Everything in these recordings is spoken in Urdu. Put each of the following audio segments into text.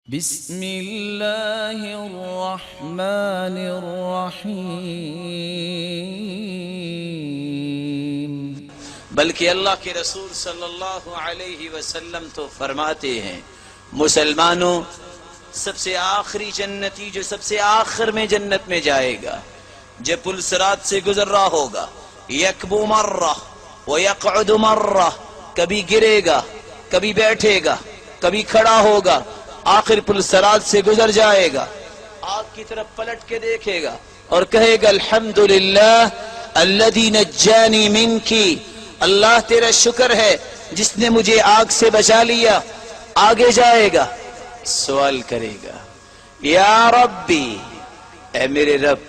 بسم اللہ الرحمن الرحیم۔ بلکہ اللہ کے رسول صلی اللہ علیہ وسلم تو فرماتے ہیں مسلمانوں سب سے آخری جنتی جو سب سے آخر میں جنت میں جائے گا جب پل صراط سے گزر رہا ہوگا یکبو مرہ ویقعد مرہ، کبھی گرے گا کبھی بیٹھے گا کبھی کھڑا ہوگا، آخر پل صراط سے گزر جائے گا، آگ کی طرف پلٹ کے دیکھے گا اور کہے گا الحمدللہ الذی نجانی منکی، اللہ تیرا شکر ہے جس نے مجھے آگ سے بچا لیا۔ آگے جائے گا سوال کرے گا یا ربی، اے میرے رب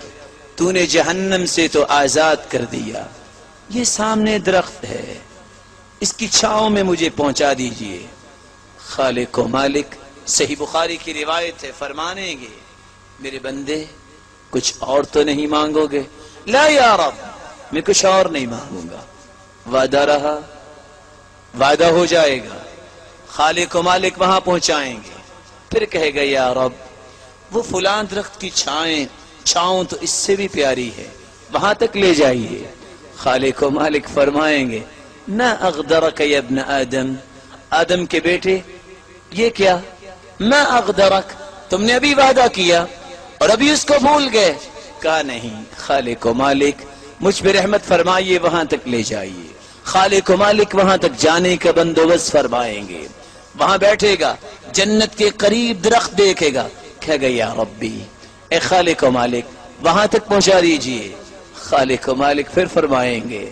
تو نے جہنم سے تو آزاد کر دیا، یہ سامنے درخت ہے اس کی چھاؤں میں مجھے پہنچا دیجئے۔ خالق و مالک، صحیح بخاری کی روایت ہے، فرمانے گے میرے بندے کچھ اور تو نہیں مانگو گے؟ لا یا رب میں کچھ اور نہیں مانگوں گا۔ وعدہ رہا، وعدہ ہو جائے گا، خالق و مالک وہاں پہنچائیں گے، پھر کہے گا یا رب وہ فلاں درخت کی چھاؤں تو اس سے بھی پیاری ہے، وہاں تک لے جائیے۔ خالق و مالک فرمائیں گے نہ اغدرک یا ابن آدم، آدم کے بیٹے یہ کیا؟ میں اغدرک، تم نے ابھی وعدہ کیا اور ابھی اس کو بھول گئے۔ کہا نہیں، خالق و مالک مجھ پہ رحمت فرمائیے، وہاں تک لے جائیے۔ خالق و مالک وہاں تک جانے کا بندوبست فرمائیں گے، وہاں بیٹھے گا، جنت کے قریب درخت دیکھے گا، کہے گا یا ربی اے خالق و مالک وہاں تک پہنچا دیجئے۔ خالق و مالک پھر فرمائیں گے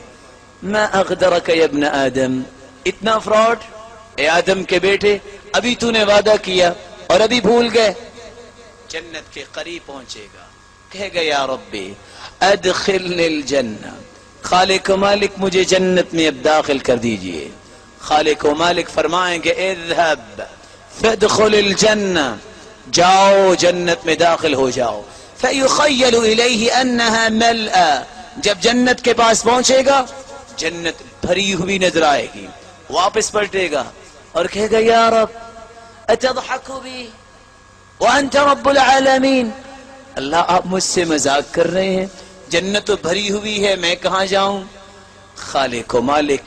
میں اغدرک یا ابن آدم، اتنا فراڈ اے آدم کے بیٹے، ابھی تو نے وعدہ کیا اور ابھی بھول گئے۔ جنت کے قریب پہنچے گا، کہے گا یا ربی ادخلنی الجنہ، خالق و مالک مجھے جنت میں اب داخل کر دیجئے۔ خالق و مالک فرمائیں گے اذهب فادخل الجنہ، جاؤ جنت میں داخل ہو جاؤ۔ فیخیل الیہ انہا ملأ، جب جنت کے پاس پہنچے گا جنت بھری ہوئی نظر آئے گی، واپس پلٹے گا اور کہے گا یا رب اتضحک بی وانت رب العالمین، اللہ آپ مجھ سے مذاق کر رہے ہیں، جنت تو بھری ہوئی ہے میں کہاں جاؤں؟ خالق و مالک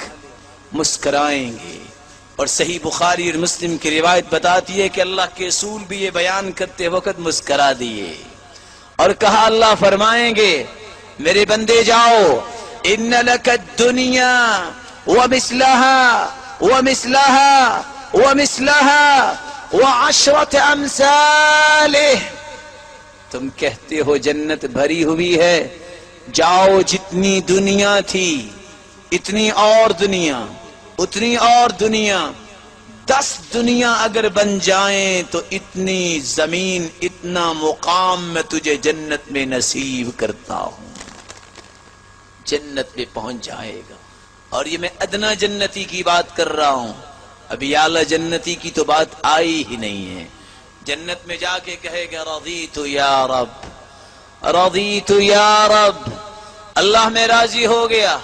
مسکرائیں گے، اور صحیح بخاری اور مسلم کی روایت بتاتی ہے کہ اللہ کے رسول بھی یہ بیان کرتے وقت مسکرا دیے اور کہا، اللہ فرمائیں گے میرے بندے جاؤ، ان لک الدنیا ومثلها ومثلها ومثلها وعشرة امثاله، تم کہتے ہو جنت بھری ہوئی ہے، جاؤ جتنی دنیا تھی اتنی اور دنیا، اتنی اور دنیا، 10 دنیا اگر بن جائیں تو اتنی زمین اتنا مقام میں تجھے جنت میں نصیب کرتا ہوں۔ جنت میں پہنچ جائے گا، اور یہ میں ادنا جنتی کی بات کر رہا ہوں، ابھی اعلی جنتی کی تو بات آئی ہی نہیں ہے۔ جنت میں جا کے کہے گا رضیت یا رب، رضیت یا رب، اللہ میں راضی ہو گیا۔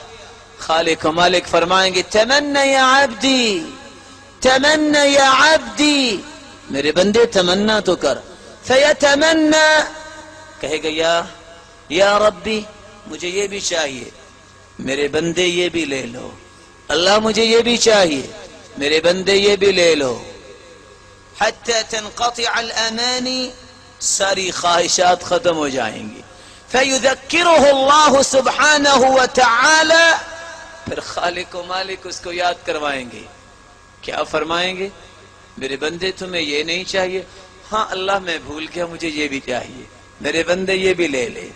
خالق و مالک فرمائیں گے تمنا یا عبدی، تمنا یا عبدی، میرے بندے تمنا تو کر۔ فیتمنا، کہے گا یا ربی مجھے یہ بھی چاہیے، میرے بندے یہ بھی لے لو، اللہ مجھے یہ بھی چاہیے، میرے بندے یہ بھی لے لو۔ حتی تنقطع الامانی، ساری خواہشات ختم ہو جائیں گی۔ فیذکرہ اللہ سبحانہ وتعالی، پھر خالق و مالک اس کو یاد کروائیں گے، کیا فرمائیں گے؟ میرے بندے تمہیں یہ نہیں چاہیے؟ ہاں اللہ میں بھول گیا، مجھے یہ بھی چاہیے، میرے بندے یہ بھی لے لے۔